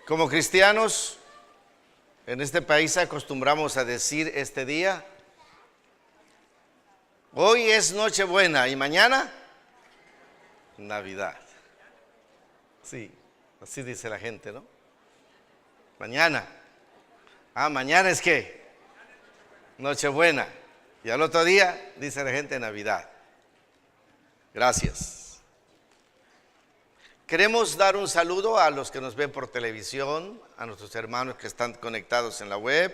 Como cristianos, en este país acostumbramos a decir este día, hoy es Nochebuena y mañana, Navidad. Sí, así dice la gente, ¿no? Mañana. Mañana es ¿qué? Nochebuena. Y al otro día, dice la gente, Navidad. Gracias. Queremos dar un saludo a los que nos ven por televisión, a nuestros hermanos que están conectados en la web.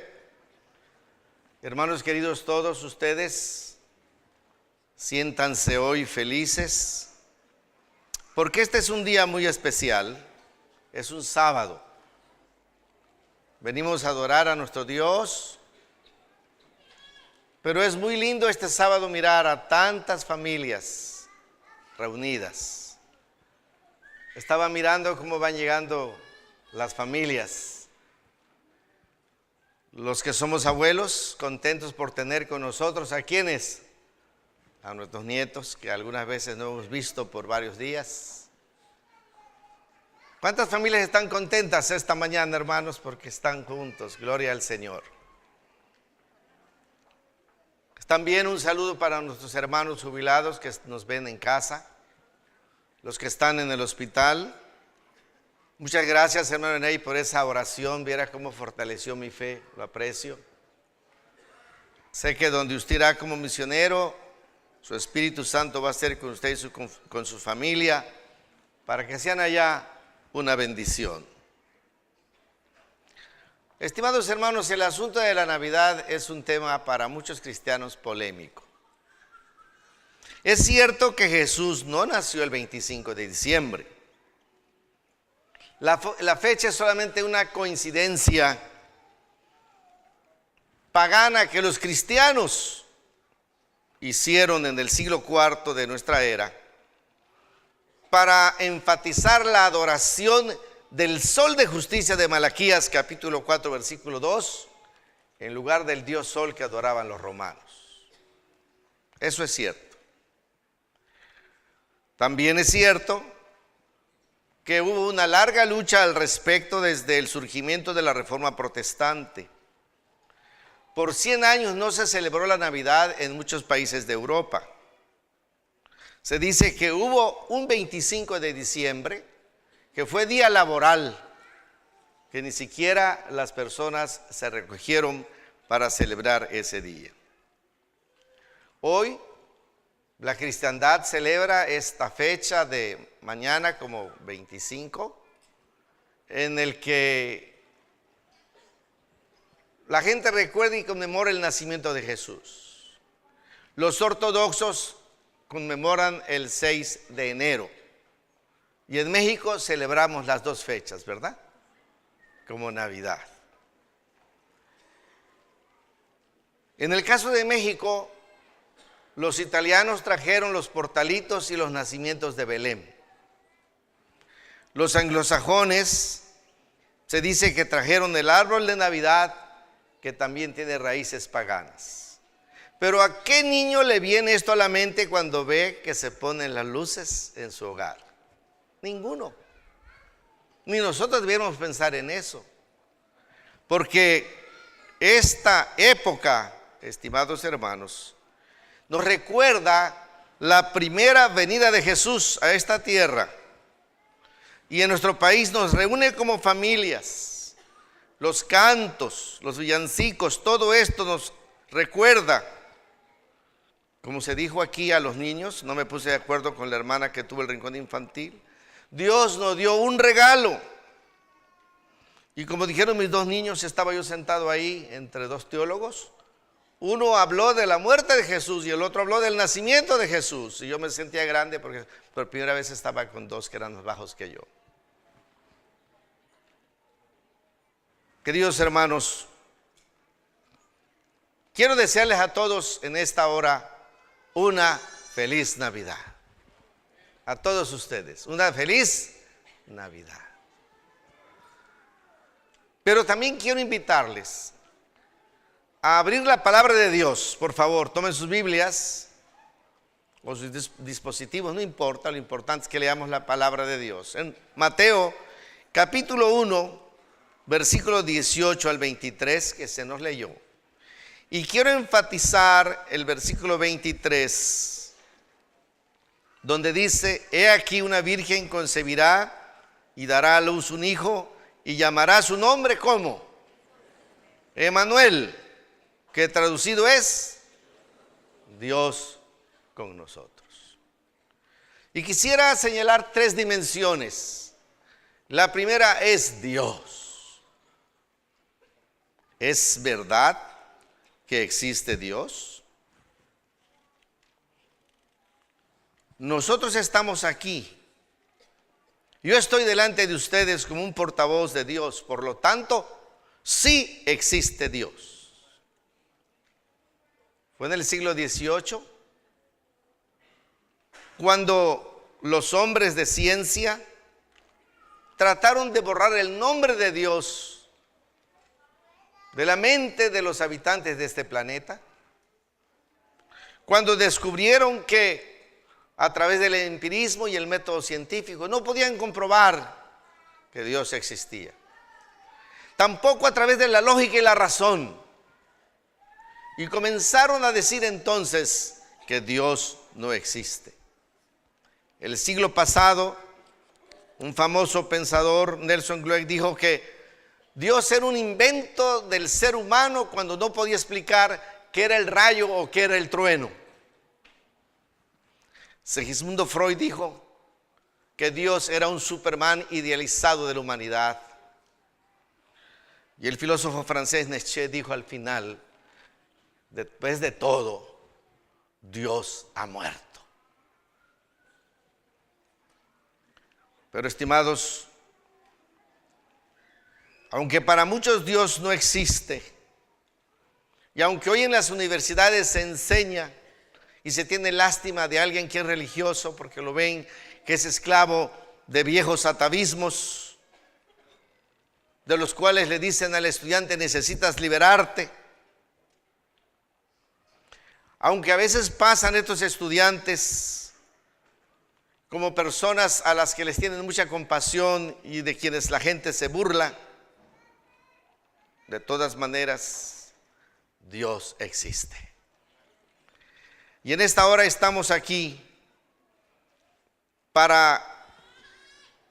Hermanos queridos, todos ustedes, siéntanse hoy felices, porque este es un día muy especial, es un sábado. Venimos a adorar a nuestro Dios, pero es muy lindo este sábado mirar a tantas familias reunidas. Estaba mirando cómo van llegando las familias. Los que somos abuelos, contentos por tener con nosotros a quienes, a nuestros nietos, que algunas veces no hemos visto por varios días. ¿Cuántas familias están contentas esta mañana, hermanos, porque están juntos? Gloria al Señor. También un saludo para nuestros hermanos jubilados que nos ven en casa, los que están en el hospital. Muchas gracias, hermano Ney, por esa oración. Viera cómo fortaleció mi fe, lo aprecio. Sé que donde usted irá como misionero, su Espíritu Santo va a estar con usted y con su familia, para que sean allá una bendición. Estimados hermanos, el asunto de la Navidad es un tema para muchos cristianos polémico. Es cierto que Jesús no nació el 25 de diciembre. La fecha es solamente una coincidencia pagana que los cristianos hicieron en el siglo IV de nuestra era para enfatizar la adoración del sol de justicia de Malaquías capítulo 4 versículo 2 en lugar del dios sol que adoraban los romanos. Eso es cierto. También es cierto que hubo una larga lucha al respecto desde el surgimiento de la Reforma Protestante. Por 100 años no se celebró la Navidad en muchos países de Europa. Se dice que hubo un 25 de diciembre que fue día laboral, que ni siquiera las personas se recogieron para celebrar ese día. Hoy la cristiandad celebra esta fecha de mañana como 25, en el que la gente recuerda y conmemora el nacimiento de Jesús. Los ortodoxos conmemoran el 6 de enero. Y en México celebramos las dos fechas, ¿verdad? Como Navidad. En el caso de México, los italianos trajeron los portalitos y los nacimientos de Belén. Los anglosajones se dice que trajeron el árbol de Navidad, que también tiene raíces paganas. Pero ¿a qué niño le viene esto a la mente cuando ve que se ponen las luces en su hogar? Ninguno. Ni nosotros debiéramos pensar en eso. Porque esta época, estimados hermanos, nos recuerda la primera venida de Jesús a esta tierra. Y en nuestro país nos reúne como familias. Los cantos, los villancicos, todo esto nos recuerda. Como se dijo aquí a los niños, no me puse de acuerdo con la hermana que tuvo el rincón infantil. Dios nos dio un regalo. Y como dijeron mis dos niños, estaba yo sentado ahí entre dos teólogos. Uno habló de la muerte de Jesús y el otro habló del nacimiento de Jesús. Y yo me sentía grande porque por primera vez estaba con dos que eran más bajos que yo. Queridos hermanos, quiero desearles a todos en esta hora una feliz Navidad. A todos ustedes, una feliz Navidad. Pero también quiero invitarles a abrir la palabra de Dios. Por favor, tomen sus Biblias o sus dispositivos, no importa, lo importante es que leamos la palabra de Dios. En Mateo capítulo 1, versículos 18 al 23 que se nos leyó. Y quiero enfatizar el versículo 23, donde dice: he aquí una virgen concebirá y dará a luz un hijo y llamará su nombre, ¿cómo? Emmanuel, que traducido es Dios con nosotros. Y quisiera señalar 3 dimensiones. La primera es Dios. ¿Es verdad que existe Dios? Nosotros estamos aquí. Yo estoy delante de ustedes como un portavoz de Dios, por lo tanto, sí existe Dios. Fue en el siglo XVIII cuando los hombres de ciencia trataron de borrar el nombre de Dios de la mente de los habitantes de este planeta, cuando descubrieron que a través del empirismo y el método científico no podían comprobar que Dios existía. Tampoco a través de la lógica y la razón. Y comenzaron a decir entonces que Dios no existe. El siglo pasado, un famoso pensador, Nelson Glueck, dijo que Dios era un invento del ser humano cuando no podía explicar qué era el rayo o qué era el trueno. Segismundo Freud dijo que Dios era un Superman idealizado de la humanidad. Y el filósofo francés Nietzsche dijo al final: después de todo, Dios ha muerto. Pero estimados, aunque para muchos Dios no existe, y aunque hoy en las universidades se enseña y se tiene lástima de alguien que es religioso porque lo ven que es esclavo de viejos atavismos, de los cuales le dicen al estudiante: necesitas liberarte. Aunque a veces pasan estos estudiantes como personas a las que les tienen mucha compasión y de quienes la gente se burla, de todas maneras, Dios existe. Y en esta hora estamos aquí para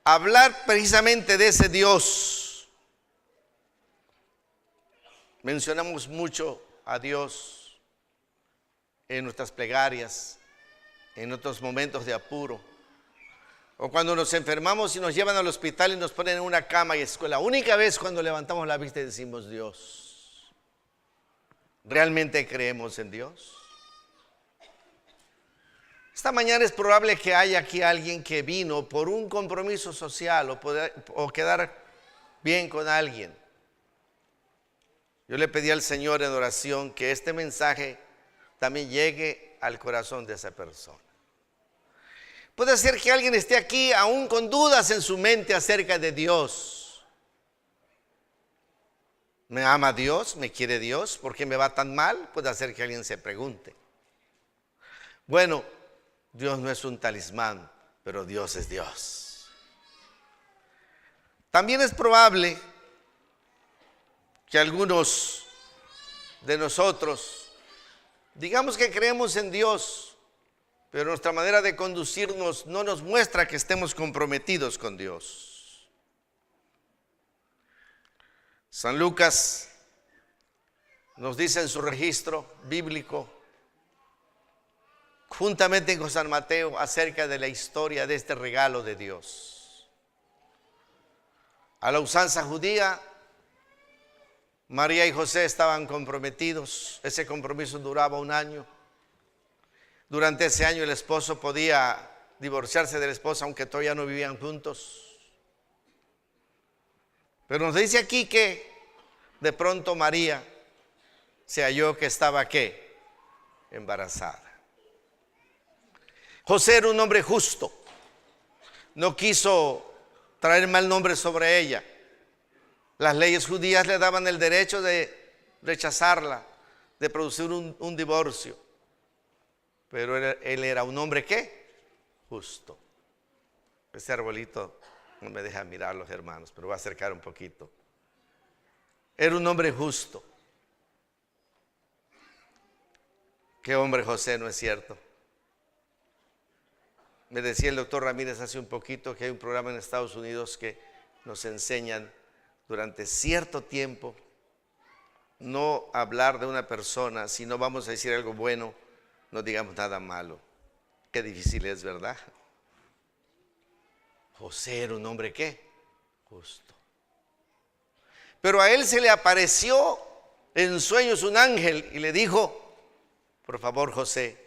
hablar precisamente de ese Dios. Mencionamos mucho a Dios en nuestras plegarias, en otros momentos de apuro, o cuando nos enfermamos y nos llevan al hospital y nos ponen en una cama y es la única vez cuando levantamos la vista y decimos: Dios. ¿Realmente creemos en Dios? Esta mañana es probable que haya aquí alguien que vino por un compromiso social o quedar bien con alguien. Yo le pedí al Señor en oración que este mensaje también llegue al corazón de esa persona. Puede ser que alguien esté aquí aún con dudas en su mente acerca de Dios. ¿Me ama Dios? ¿Me quiere Dios? ¿Por qué me va tan mal? Puede ser que alguien se pregunte. Bueno, Dios no es un talismán, pero Dios es Dios. También es probable que algunos de nosotros digamos que creemos en Dios, pero nuestra manera de conducirnos no nos muestra que estemos comprometidos con Dios. San Lucas nos dice en su registro bíblico, juntamente con San Mateo, acerca de la historia de este regalo de Dios. A la usanza judía, María y José estaban comprometidos. Ese compromiso duraba 1 año. Durante ese año el esposo podía divorciarse de la esposa aunque todavía no vivían juntos. Pero nos dice aquí que de pronto María se halló que estaba ¿qué? Embarazada. José era un hombre justo. No quiso traer mal nombre sobre ella. Las leyes judías le daban el derecho de rechazarla, de producir un divorcio. Pero él era un hombre ¿qué? Justo. Este arbolito no me deja mirar los hermanos, pero voy a acercar un poquito. Era un hombre justo. Qué hombre José, ¿no es cierto? Me decía el doctor Ramírez hace un poquito que hay un programa en Estados Unidos que nos enseñan durante cierto tiempo no hablar de una persona. Si no vamos a decir algo bueno, no digamos nada malo. Qué difícil es, ¿verdad? José era un hombre, ¿qué? Justo. Pero a él se le apareció en sueños un ángel y le dijo: por favor, José,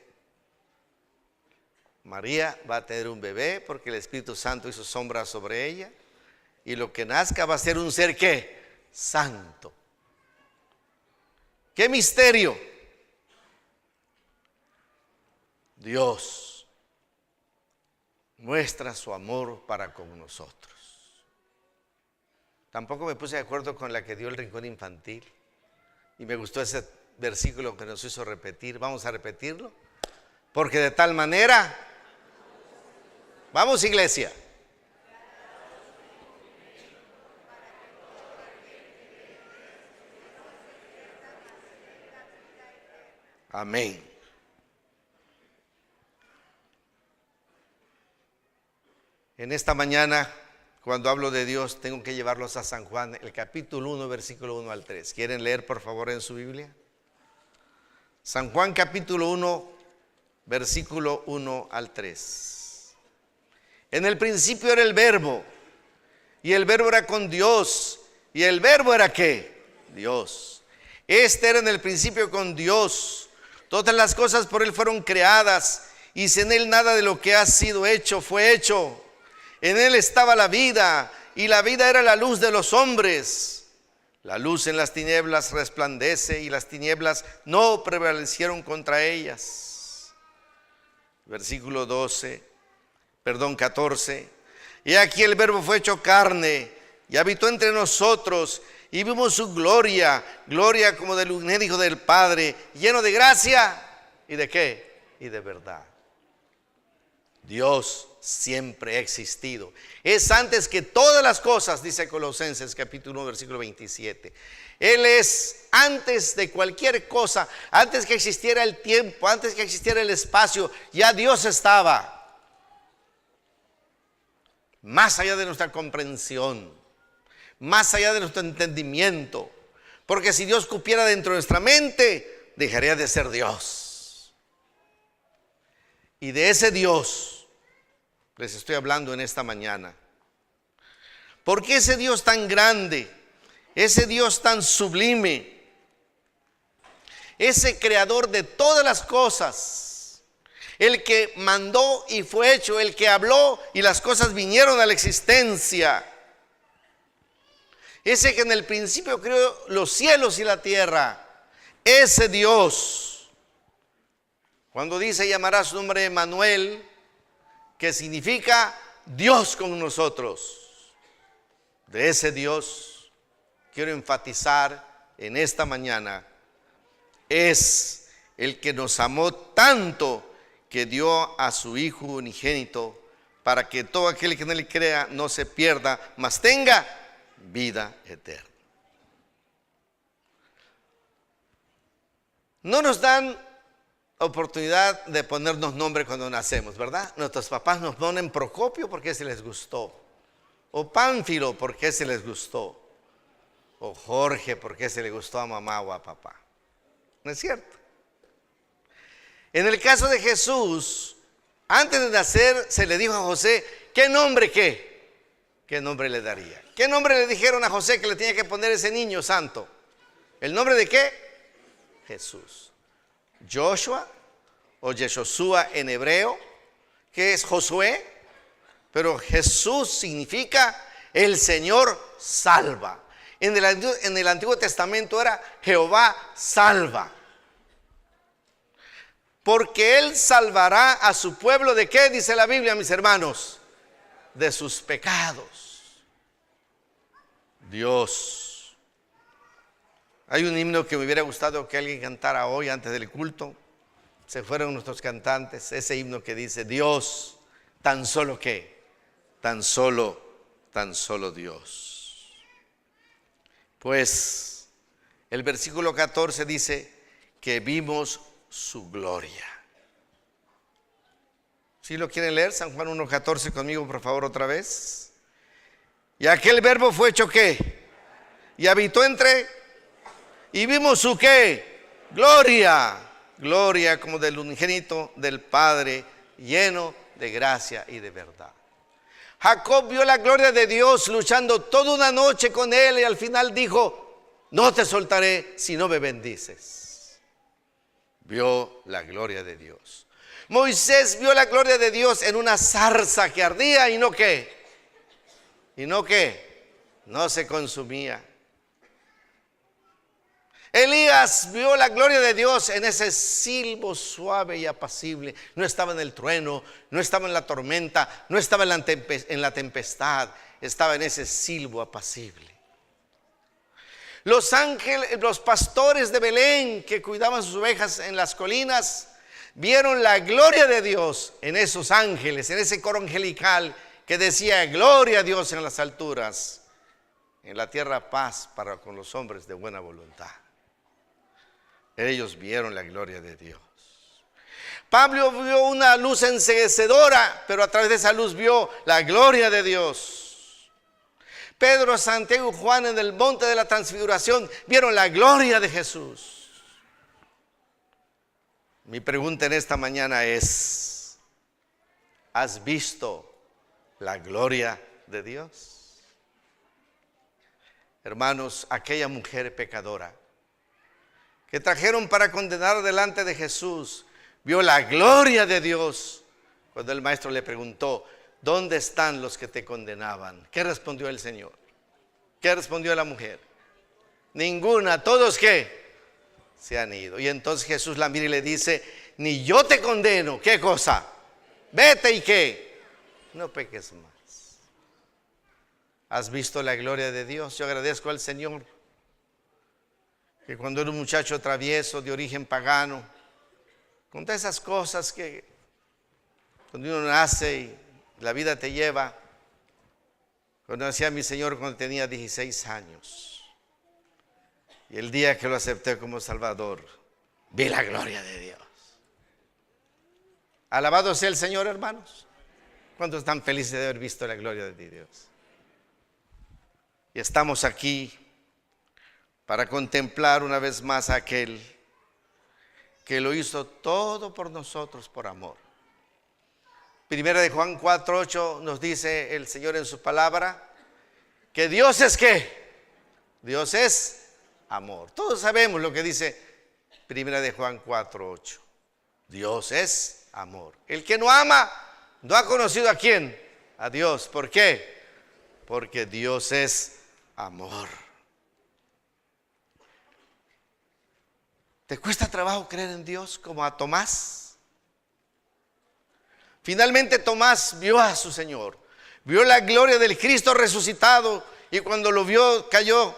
María va a tener un bebé porque el Espíritu Santo hizo sombra sobre ella, y lo que nazca va a ser un ser, ¿qué? Santo. ¿Qué misterio? Dios muestra su amor para con nosotros. Tampoco me puse de acuerdo con la que dio el rincón infantil, y me gustó ese versículo que nos hizo repetir. Vamos a repetirlo. Porque de tal manera, vamos, iglesia. Amén. En esta mañana, cuando hablo de Dios, tengo que llevarlos a San Juan, el capítulo 1, versículo 1 al 3. ¿Quieren leer, por favor, en su Biblia? San Juan, capítulo 1, versículo 1 al 3. En el principio era el Verbo, y el Verbo era con Dios, y el Verbo era ¿qué? Dios. Este era en el principio con Dios. Todas las cosas por Él fueron creadas, y sin Él nada de lo que ha sido hecho fue hecho. En Él estaba la vida, y la vida era la luz de los hombres. La luz en las tinieblas resplandece, y las tinieblas no prevalecieron contra ellas. Versículo 14. Y aquí el Verbo fue hecho carne, y habitó entre nosotros, y vimos su gloria, gloria como del unigénito del Padre, lleno de gracia, ¿y de qué? Y de verdad. Dios siempre ha existido. Es antes que todas las cosas, dice Colosenses capítulo 1, versículo 27. Él es antes de cualquier cosa, antes que existiera el tiempo, antes que existiera el espacio, ya Dios estaba. Más allá de nuestra comprensión, más allá de nuestro entendimiento. Porque si Dios cupiera dentro de nuestra mente, dejaría de ser Dios. Y de ese Dios les estoy hablando en esta mañana. Porque ese Dios tan grande, ese Dios tan sublime, ese creador de todas las cosas, el que mandó y fue hecho, el que habló y las cosas vinieron a la existencia, ese que en el principio creó los cielos y la tierra, ese Dios, cuando dice llamará su nombre Emmanuel, que significa Dios con nosotros, de ese Dios quiero enfatizar en esta mañana. Es el que nos amó tanto que dio a su Hijo unigénito para que todo aquel que en Él crea no se pierda, mas tenga vida eterna. No nos dan oportunidad de ponernos nombre cuando nacemos, ¿verdad? Nuestros papás nos ponen Procopio porque se les gustó, o Pánfilo porque se les gustó, o Jorge porque se le gustó a mamá o a papá. ¿No es cierto? En el caso de Jesús, antes de nacer se le dijo a José, ¿qué nombre qué? ¿Qué nombre le daría? ¿Qué nombre le dijeron a José que le tenía que poner ese niño santo? ¿El nombre de qué? Jesús. Joshua o Yeshua en hebreo, que es Josué, pero Jesús significa el Señor salva. En el Antiguo Testamento era Jehová salva. Porque Él salvará a su pueblo ¿de qué? Dice la Biblia, mis hermanos, de sus pecados. Dios. Hay un himno que me hubiera gustado que alguien cantara hoy antes del culto. Se fueron nuestros cantantes. Ese himno que dice, Dios, tan solo ¿qué? Tan solo Dios. Pues El versículo 14 dice que vimos su gloria. ¿Sí lo quieren leer? San Juan 1:14 conmigo, por favor, otra vez. Y aquel verbo fue hecho ¿qué? Y habitó entre, y vimos su ¿qué? Gloria. Gloria como del unigénito del Padre, lleno de gracia y de verdad. Jacob vio la gloria de Dios luchando toda una noche con él y al final dijo: no te soltaré si no me bendices. Vio la gloria de Dios. Moisés vio la gloria de Dios en una zarza que ardía y no ¿qué? Y no ¿qué? No se consumía. Elías vio la gloria de Dios en ese silbo suave y apacible. No estaba en el trueno, no estaba en la tormenta, no estaba en la tempestad, estaba en ese silbo apacible. Los ángeles, los pastores de Belén que cuidaban sus ovejas en las colinas, vieron la gloria de Dios en esos ángeles, en ese coro angelical que decía: gloria a Dios en las alturas, en la tierra paz para con los hombres de buena voluntad. Ellos vieron la gloria de Dios. Pablo vio una luz enceguecedora, pero a través de esa luz vio la gloria de Dios. Pedro, Santiago y Juan en el monte de la transfiguración vieron la gloria de Jesús. Mi pregunta en esta mañana es: ¿has visto la gloria de Dios? Hermanos, aquella mujer pecadora que trajeron para condenar delante de Jesús vio la gloria de Dios cuando el maestro le preguntó: ¿dónde están los que te condenaban? ¿Qué respondió el Señor? ¿Qué respondió la mujer? Ninguna. ¿Todos qué? Se han ido. Y entonces Jesús la mira y le dice: ni yo te condeno. ¿Qué cosa? Vete y qué, no peques más. ¿Has visto la gloria de Dios? Yo agradezco al Señor que cuando era un muchacho travieso de origen pagano, con todas esas cosas que cuando uno nace y la vida te lleva, conocí a mi Señor cuando tenía 16 años. Y el día que lo acepté como Salvador, vi la gloria de Dios. Alabado sea el Señor, hermanos. ¿Cuántos están felices de haber visto la gloria de Dios? Y estamos aquí para contemplar una vez más a aquel que lo hizo todo por nosotros por amor. Primera de Juan 4:8 nos dice el Señor en su palabra que Dios es ¿qué? Dios es amor. Todos sabemos lo que dice Primera de Juan 4:8. Dios es amor. El que no ama no ha conocido ¿a quién? A Dios. ¿Por qué? Porque Dios es amor. ¿Te cuesta trabajo creer en Dios como a Tomás? Finalmente Tomás vio a su Señor, vio la gloria del Cristo resucitado y cuando lo vio cayó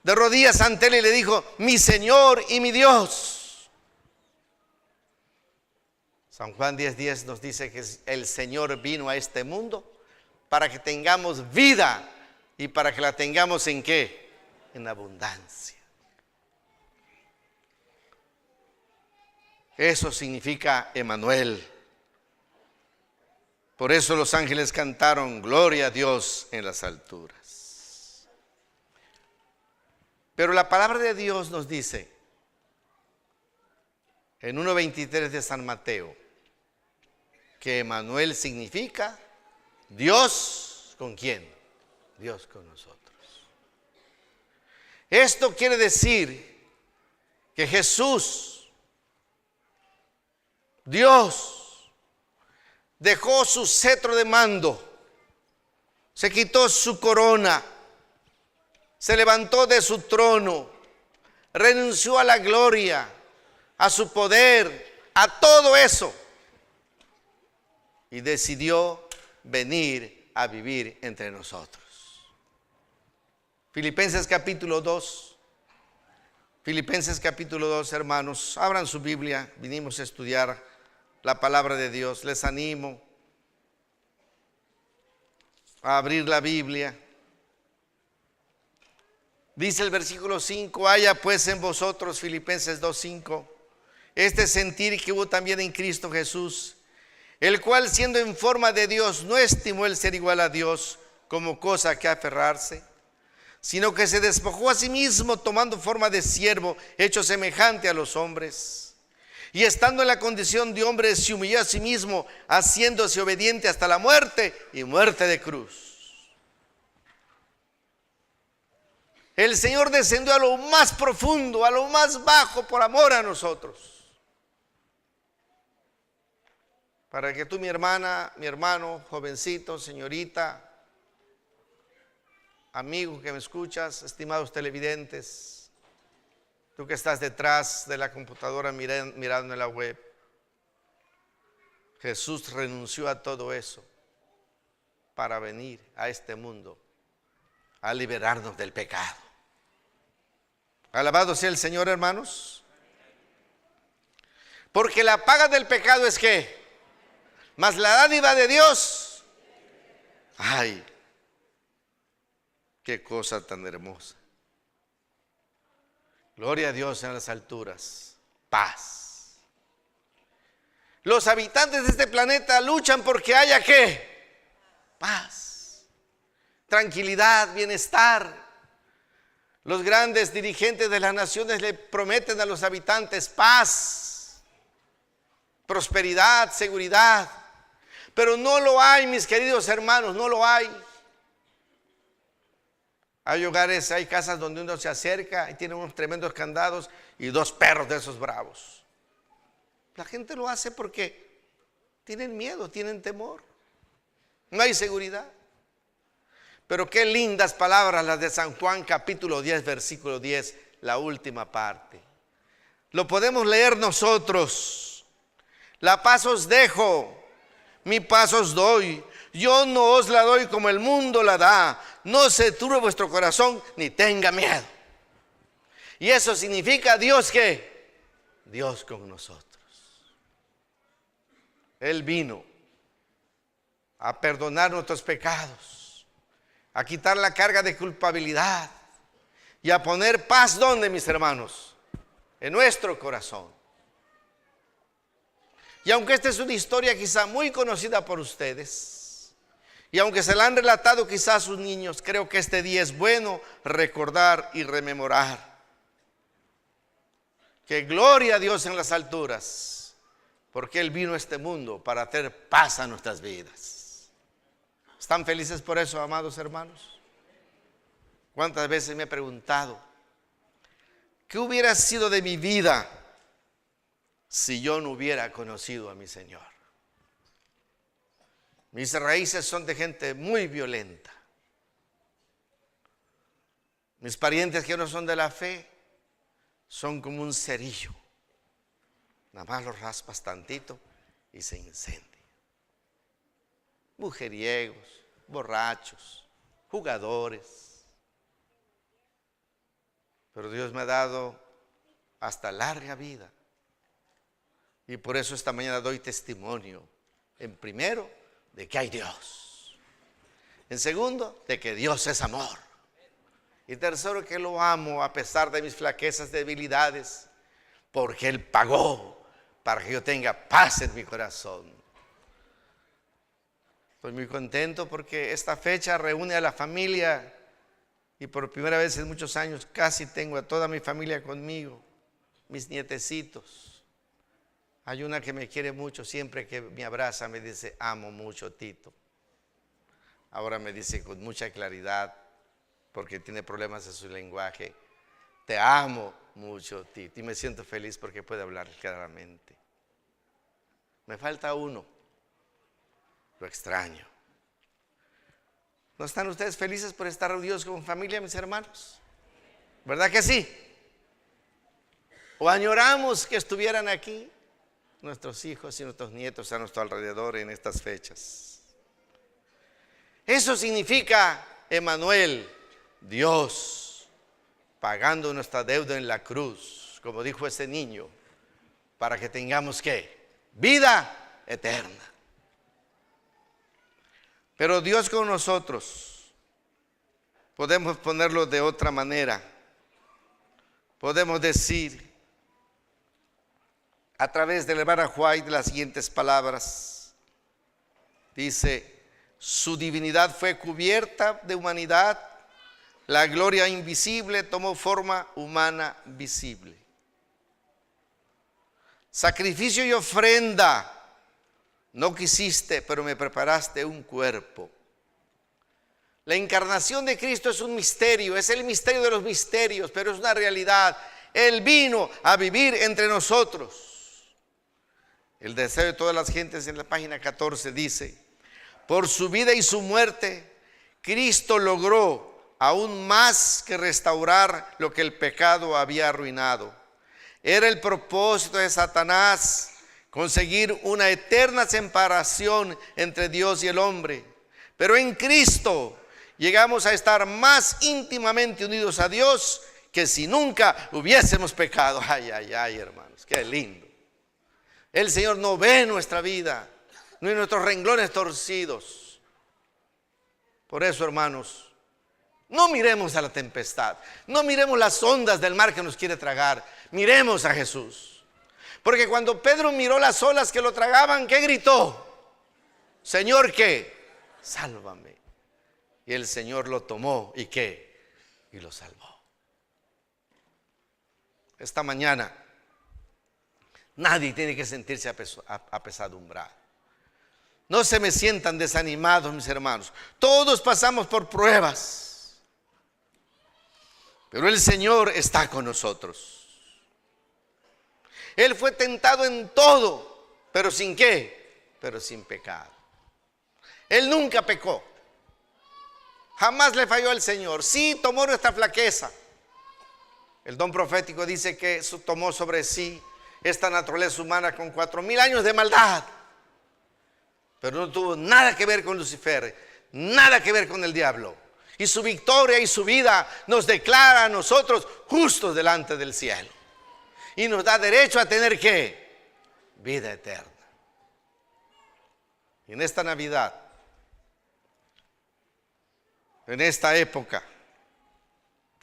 de rodillas ante él y le dijo: mi Señor y mi Dios. San Juan 10:10 nos dice que el Señor vino a este mundo para que tengamos vida y para que la tengamos ¿en qué? En abundancia. Eso significa Emmanuel. Por eso los ángeles cantaron gloria a Dios en las alturas. Pero la palabra de Dios nos dice en 1:23 de San Mateo que Emmanuel significa Dios ¿con quién? Dios con nosotros. Esto quiere decir que Jesús, Dios, dejó su cetro de mando, se quitó su corona, se levantó de su trono, renunció a la gloria, a su poder, a todo eso, y decidió venir a vivir entre nosotros. Filipenses capítulo 2. Filipenses capítulo 2, hermanos, abran su Biblia, vinimos a estudiar la palabra de Dios. Les animo a abrir la Biblia. Dice el versículo 5, haya pues en vosotros, Filipenses 2:5, este sentir que hubo también en Cristo Jesús, el cual siendo en forma de Dios no estimó el ser igual a Dios como cosa que aferrarse, sino que se despojó a sí mismo tomando forma de siervo, hecho semejante a los hombres. Y estando en la condición de hombre se humilló a sí mismo, haciéndose obediente hasta la muerte y muerte de cruz. El Señor descendió a lo más profundo, a lo más bajo por amor a nosotros. Para que tú, mi hermana, mi hermano, jovencito, señorita, amigo que me escuchas, estimados televidentes, tú que estás detrás de la computadora mirando en la web, Jesús renunció a todo eso para venir a este mundo a liberarnos del pecado. Alabado sea el Señor, hermanos. Porque la paga del pecado es ¿qué? Mas la dádiva de Dios. Ay, qué cosa tan hermosa. Gloria a Dios en las alturas. Paz. Los habitantes de este planeta luchan porque haya ¿qué? Paz. Tranquilidad, bienestar. Los grandes dirigentes de las naciones le prometen a los habitantes paz, prosperidad, seguridad. Pero no lo hay, mis queridos hermanos, no lo hay. Hay hogares, hay casas donde uno se acerca y tiene unos tremendos candados y 2 perros de esos bravos. La gente lo hace porque tienen miedo, tienen temor. No hay seguridad. Pero qué lindas palabras las de San Juan capítulo 10, versículo 10, la última parte. Lo podemos leer nosotros. La paz os dejo, mi paz os doy. Yo no os la doy como el mundo la da. No se turbe vuestro corazón ni tenga miedo. Y eso significa Dios ¿qué? Dios con nosotros. Él vino a perdonar nuestros pecados, a quitar la carga de culpabilidad y a poner paz, ¿dónde, mis hermanos? En nuestro corazón. Y aunque esta es una historia quizá muy conocida por ustedes, y aunque se la han relatado quizá a sus niños, creo que este día es bueno recordar y rememorar. Que gloria a Dios en las alturas, porque Él vino a este mundo para hacer paz a nuestras vidas. ¿Están felices por eso, amados hermanos? ¿Cuántas veces me he preguntado, ¿qué hubiera sido de mi vida si yo no hubiera conocido a mi Señor? Mis raíces son de gente muy violenta. Mis parientes que no son de la fe son como un cerillo. Nada más los raspas tantito y se incendia. Mujeriegos, borrachos, jugadores. Pero Dios me ha dado hasta larga vida. Y por eso esta mañana doy testimonio. En primero, de que hay Dios. En segundo, de que Dios es amor. Y tercero, que lo amo a pesar de mis flaquezas, debilidades, porque Él pagó para que yo tenga paz en mi corazón. Estoy muy contento porque esta fecha reúne a la familia y por primera vez en muchos años casi tengo a toda mi familia conmigo, mis nietecitos. Hay una que me quiere mucho, siempre que me abraza me dice, amo mucho, Tito. Ahora me dice con mucha claridad, porque tiene problemas en su lenguaje, te amo mucho, Tito. Y me siento feliz porque puede hablar claramente. Me falta uno. Lo extraño. ¿No están ustedes felices por estar reunidos con familia, mis hermanos? ¿Verdad que sí? ¿O añoramos que estuvieran aquí nuestros hijos y nuestros nietos a nuestro alrededor en estas fechas? Eso significa, Emmanuel, Dios pagando nuestra deuda en la cruz, como dijo ese niño, para que tengamos ¿qué? Vida eterna. Pero Dios con nosotros Podemos ponerlo de otra manera. Podemos decir a través del hermano White las siguientes palabras. Dice: su divinidad fue cubierta de humanidad, la gloria invisible tomó forma humana visible. Sacrificio y ofrenda no quisiste, pero me preparaste un cuerpo. La encarnación de Cristo es un misterio, es el misterio de los misterios, pero es una realidad. Él vino a vivir entre nosotros. El deseo de todas las gentes, en la página 14 dice: por su vida y su muerte, Cristo logró aún más que restaurar lo que el pecado había arruinado. Era el propósito de Satanás conseguir una eterna separación entre Dios y el hombre. Pero en Cristo llegamos a estar más íntimamente unidos a Dios que si nunca hubiésemos pecado. Ay, ay, ay, hermanos, qué lindo. El Señor no ve nuestra vida, ni nuestros renglones torcidos. Por eso, hermanos, no miremos a la tempestad, no miremos las ondas del mar que nos quiere tragar, miremos a Jesús. Porque cuando Pedro miró las olas que lo tragaban, ¿qué gritó? Señor, ¿qué? Sálvame. Y el Señor lo tomó, ¿y qué? Y lo salvó. Esta mañana nadie tiene que sentirse apesadumbrado. No se me sientan desanimados, mis hermanos. Todos pasamos por pruebas, pero el Señor está con nosotros. Él fue tentado en todo, pero ¿sin qué? Pero sin pecado. Él nunca pecó. Jamás le falló al Señor. Sí tomó nuestra flaqueza. El don profético dice que tomó sobre sí esta naturaleza humana con 4000 años de maldad. Pero no tuvo nada que ver con Lucifer, nada que ver con el diablo. Y su victoria y su vida nos declara a nosotros justos delante del cielo. Y nos da derecho a tener ¿qué? Vida eterna. Y en esta Navidad, en esta época,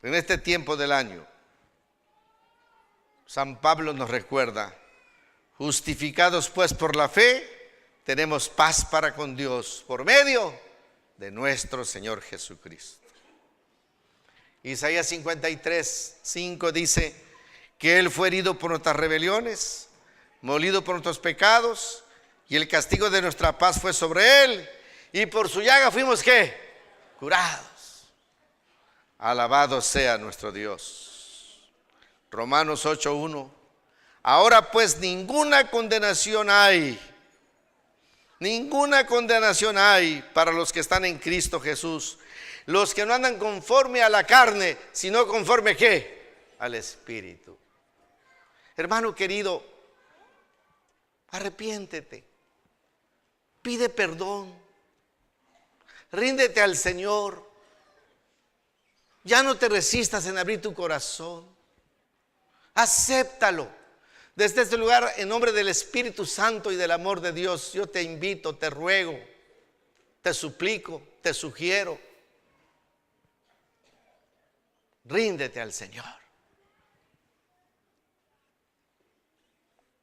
en este tiempo del año, San Pablo nos recuerda: justificados pues por la fe, tenemos paz para con Dios por medio de nuestro Señor Jesucristo. Isaías 53:5 dice que Él fue herido por nuestras rebeliones, molido por nuestros pecados, y el castigo de nuestra paz fue sobre Él, y por su llaga fuimos ¿qué? Curados. Alabado sea nuestro Dios. Romanos 8:1. Ahora pues ninguna condenación hay para los que están en Cristo Jesús, los que no andan conforme a la carne, sino conforme ¿qué? Al Espíritu. Hermano querido, arrepiéntete, pide perdón, ríndete al Señor, ya no te resistas en abrir tu corazón, acéptalo. Desde este lugar, en nombre del Espíritu Santo y del amor de Dios, yo te invito, te ruego, te suplico, te sugiero, ríndete al Señor.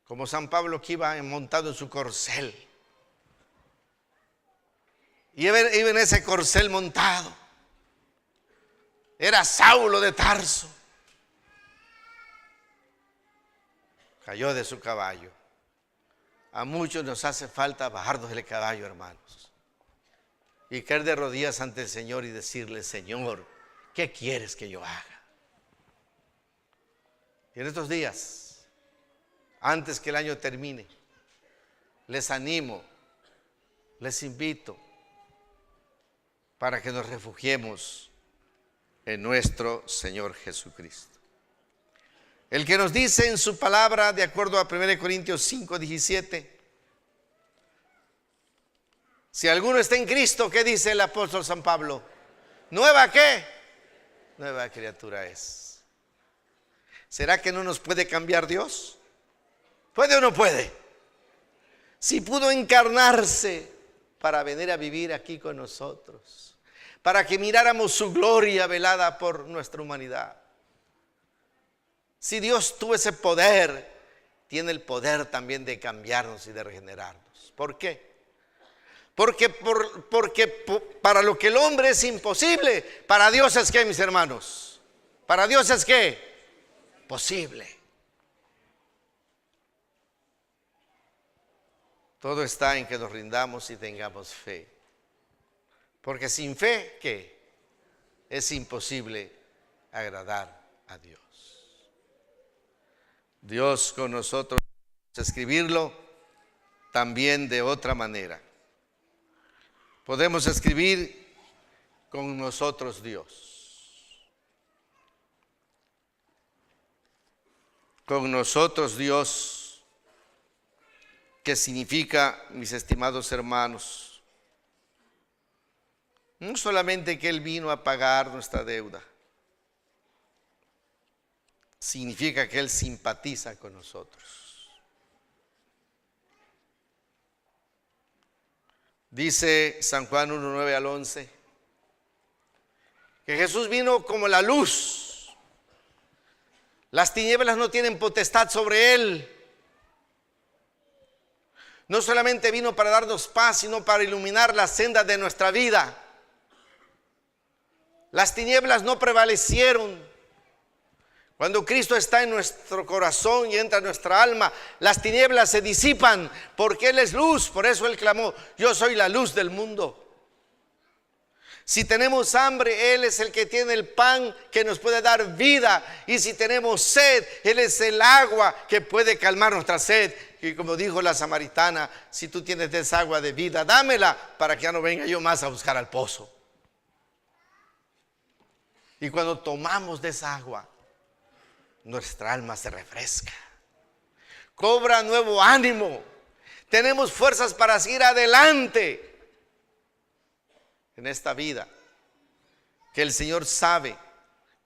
Como San Pablo, que iba montado en su corcel, y iba en ese corcel montado, era Saulo de Tarso. Cayó de su caballo. A muchos nos hace falta bajarnos del caballo, hermanos, y caer de rodillas ante el Señor y decirle: Señor, ¿qué quieres que yo haga? Y en estos días, antes que el año termine, les animo, les invito para que nos refugiemos en nuestro Señor Jesucristo. El que nos dice en su palabra, de acuerdo a 1 Corintios 5:17, si alguno está en Cristo, ¿qué dice el apóstol San Pablo? ¿Nueva qué? Nueva criatura es. ¿Será que no nos puede cambiar Dios? ¿Puede o no puede? Si pudo encarnarse para venir a vivir aquí con nosotros, para que miráramos su gloria velada por nuestra humanidad. Si Dios tuvo ese poder, tiene el poder también de cambiarnos y de regenerarnos. ¿Por qué? Porque para lo que el hombre es imposible, para Dios es ¿qué, mis hermanos? Para Dios es ¿qué? Posible. Todo está en que nos rindamos y tengamos fe. Porque sin fe, ¿qué? Es imposible agradar a Dios. Dios con nosotros, escribirlo también de otra manera. Podemos escribir con nosotros Dios. Con nosotros Dios, que significa, mis estimados hermanos, no solamente que Él vino a pagar nuestra deuda, significa que Él simpatiza con nosotros. Dice San Juan 1:9 al 11, que Jesús vino como la luz. Las tinieblas no tienen potestad sobre Él. No solamente vino para darnos paz, sino para iluminar la senda de nuestra vida. Las tinieblas no prevalecieron. Cuando Cristo está en nuestro corazón y entra en nuestra alma, las tinieblas se disipan porque Él es luz. Por eso Él clamó: yo soy la luz del mundo. Si tenemos hambre, Él es el que tiene el pan que nos puede dar vida. Y si tenemos sed, Él es el agua que puede calmar nuestra sed. Y como dijo la samaritana: si tú tienes de esa agua de vida, dámela para que ya no venga yo más a buscar al pozo. Y cuando tomamos de esa agua, nuestra alma se refresca, cobra nuevo ánimo, tenemos fuerzas para seguir adelante en esta vida, que el Señor sabe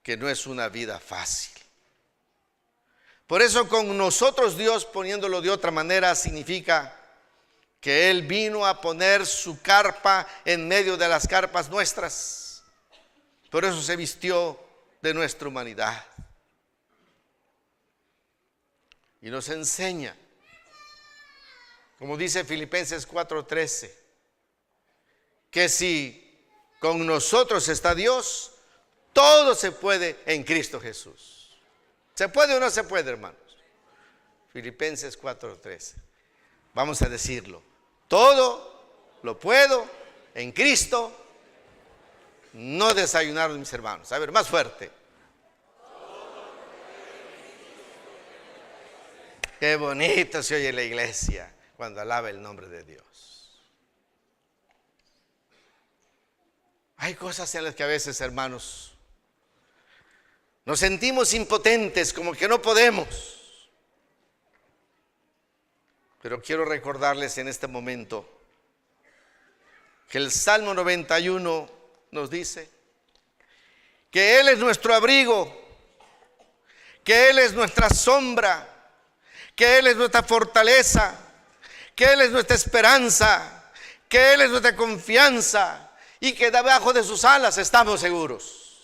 que no es una vida fácil. Por eso con nosotros Dios, poniéndolo de otra manera, significa que Él vino a poner su carpa en medio de las carpas nuestras. Por eso se vistió de nuestra humanidad. Y nos enseña, como dice Filipenses 4:13, que si con nosotros está Dios, todo se puede en Cristo Jesús. ¿Se puede o no se puede, hermanos? Filipenses 4:13. Vamos a decirlo: todo lo puedo en Cristo. No desayunaron, mis hermanos. A ver, más fuerte. Qué bonito se oye la iglesia cuando alaba el nombre de Dios. Hay cosas en las que a veces, hermanos, nos sentimos impotentes, como que no podemos. Pero quiero recordarles en este momento que el Salmo 91 nos dice que Él es nuestro abrigo, que Él es nuestra sombra, que Él es nuestra fortaleza, que Él es nuestra esperanza, que Él es nuestra confianza, y que debajo de sus alas estamos seguros.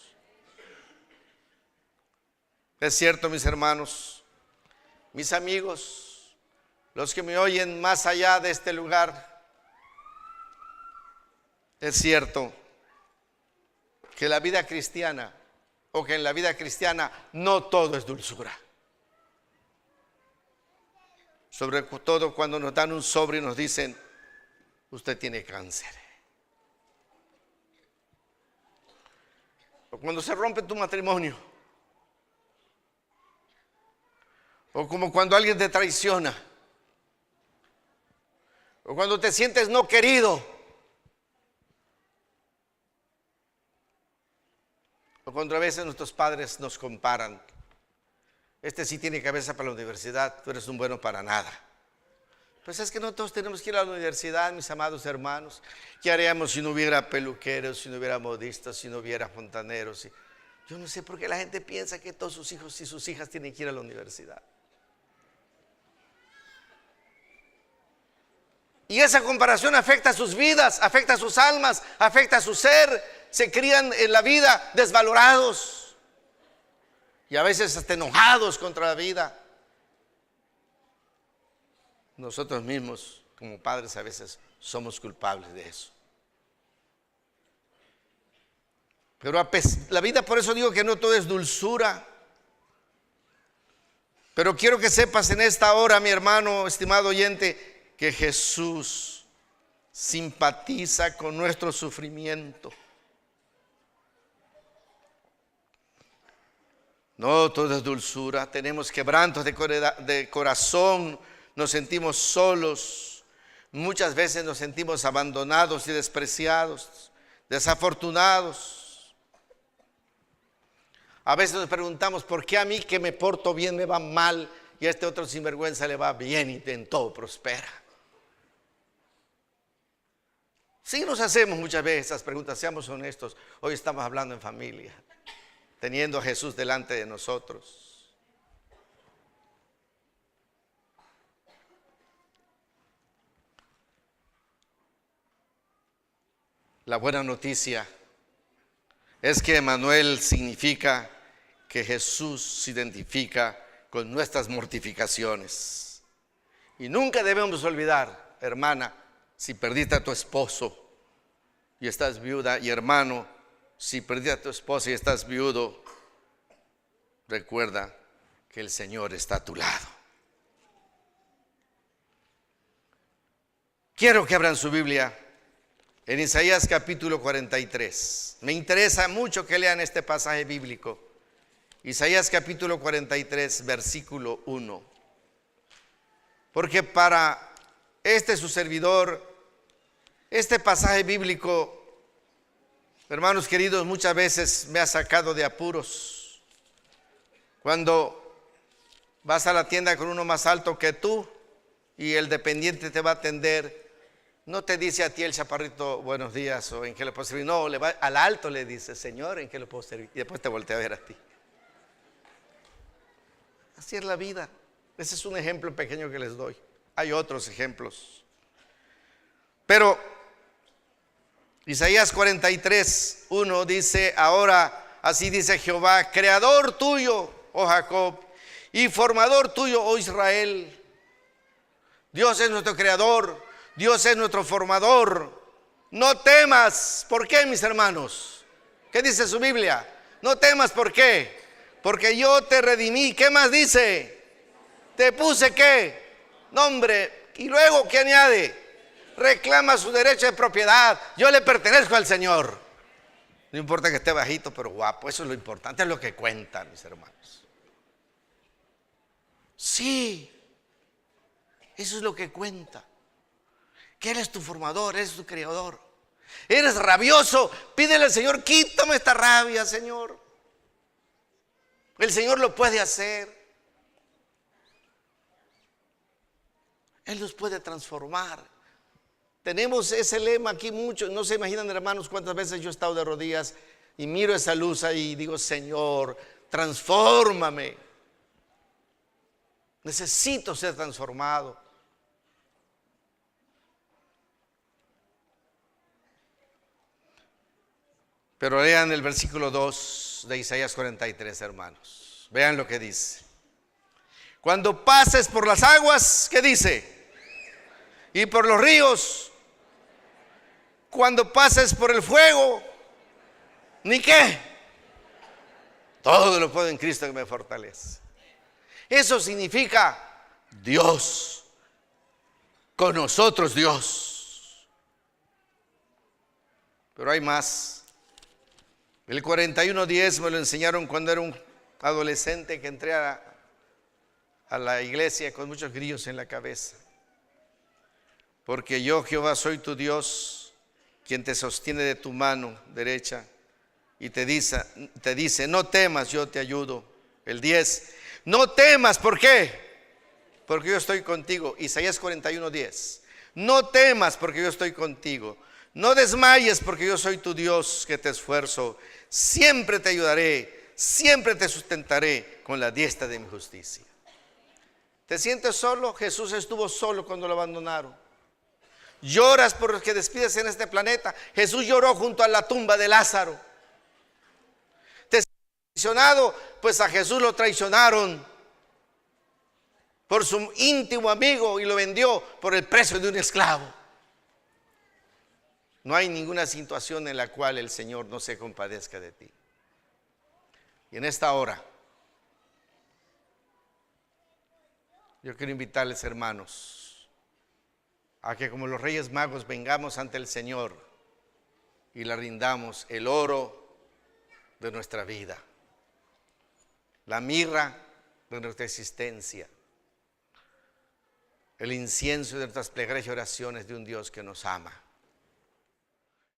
Es cierto, mis hermanos, mis amigos, los que me oyen más allá de este lugar, es cierto que la vida cristiana, o que en la vida cristiana no todo es dulzura. Sobre todo cuando nos dan un sobre y nos dicen: usted tiene cáncer. O cuando se rompe tu matrimonio. O como cuando alguien te traiciona. O cuando te sientes no querido. O cuando a veces nuestros padres nos comparan: este sí tiene cabeza para la universidad, tú eres un bueno para nada. Pues es que no todos tenemos que ir a la universidad, mis amados hermanos. ¿Qué haríamos si no hubiera peluqueros, si no hubiera modistas, si no hubiera fontaneros? Yo no sé por qué la gente piensa que todos sus hijos y sus hijas tienen que ir a la universidad. Y esa comparación afecta a sus vidas, afecta a sus almas, afecta a su ser. se crían en la vida desvalorados y a veces hasta enojados contra la vida. Nosotros mismos, como padres, a veces somos culpables de eso. Pero la vida, por eso digo que no todo es dulzura. Pero quiero que sepas en esta hora, mi hermano, estimado oyente, que Jesús simpatiza con nuestro sufrimiento. No todo es dulzura, tenemos quebrantos de corazón, nos sentimos solos, muchas veces nos sentimos abandonados y despreciados, desafortunados. A veces nos preguntamos, ¿por qué a mí que me porto bien me va mal y a este otro sinvergüenza le va bien y en todo prospera? Sí nos hacemos muchas veces esas preguntas, seamos honestos. Hoy estamos hablando en familia, teniendo a Jesús delante de nosotros. La buena noticia es que Emmanuel significa que Jesús se identifica con nuestras mortificaciones. Y nunca debemos olvidar, hermana, si perdiste a tu esposo y estás viuda, y hermano, si perdiste a tu esposa y estás viudo, recuerda que el Señor está a tu lado. Quiero que abran su Biblia en Isaías capítulo 43. Me interesa mucho que lean este pasaje bíblico. Isaías capítulo 43, versículo 1. Porque para su servidor, este pasaje bíblico, hermanos queridos, muchas veces me ha sacado de apuros. Cuando vas a la tienda con uno más alto que tú y el dependiente te va a atender, no te dice a ti el chaparrito buenos días o en qué le puedo servir. No, al alto le dice, Señor, ¿en qué le puedo servir? Y después te voltea a ver a ti. Así es la vida. Ese es un ejemplo pequeño que les doy. Hay otros ejemplos. Pero Isaías 43, 1 dice, ahora así dice Jehová, creador tuyo, oh Jacob, y formador tuyo, oh Israel. Dios es nuestro creador. Dios es nuestro formador. No temas. ¿Por qué, mis hermanos? ¿Qué dice su Biblia? No temas, ¿por qué? Porque yo te redimí. ¿Qué más dice? Te puse ¿qué? Nombre. Y luego, ¿qué añade? Reclama su derecho de propiedad. Yo le pertenezco al Señor. No importa que esté bajito, pero guapo. Eso es lo importante, es lo que cuenta, mis hermanos. Sí, eso es lo que cuenta. Que eres tu formador, eres tu creador. Eres rabioso, pídele al Señor, quítame esta rabia, Señor. El Señor lo puede hacer. Él nos puede transformar. Tenemos ese lema aquí mucho. No se imaginan, hermanos, cuántas veces yo he estado de rodillas y miro esa luz ahí y digo, Señor, transfórmame. Necesito ser transformado. Pero lean el versículo 2 de Isaías 43, hermanos. Vean lo que dice. Cuando pases por las aguas, ¿qué dice? Y por los ríos. Cuando pases por el fuego, ¿ni qué? Todo lo puedo en Cristo que me fortalece. Eso significa Dios. Con nosotros Dios. Pero hay más. El 41:10 me lo enseñaron cuando era un adolescente que entré a la iglesia con muchos grillos en la cabeza. Porque yo, Jehová, soy tu Dios, quien te sostiene de tu mano derecha y te dice, no temas, yo te ayudo. El 10, no temas, ¿por qué? Porque yo estoy contigo. Isaías 41:10, no temas porque yo estoy contigo. No desmayes porque yo soy tu Dios que te esfuerzo. Siempre te ayudaré, siempre te sustentaré con la diestra de mi justicia. ¿Te sientes solo? Jesús estuvo solo cuando lo abandonaron. Lloras por los que despides en este planeta. Jesús lloró junto a la tumba de Lázaro. Te has traicionado, pues a Jesús lo traicionaron por su íntimo amigo y lo vendió por el precio de un esclavo. No hay ninguna situación en la cual el Señor no se compadezca de ti. Y en esta hora, yo quiero invitarles, hermanos, a que como los Reyes Magos vengamos ante el Señor y le rindamos el oro de nuestra vida, la mirra de nuestra existencia, el incienso de nuestras plegarias y oraciones de un Dios que nos ama.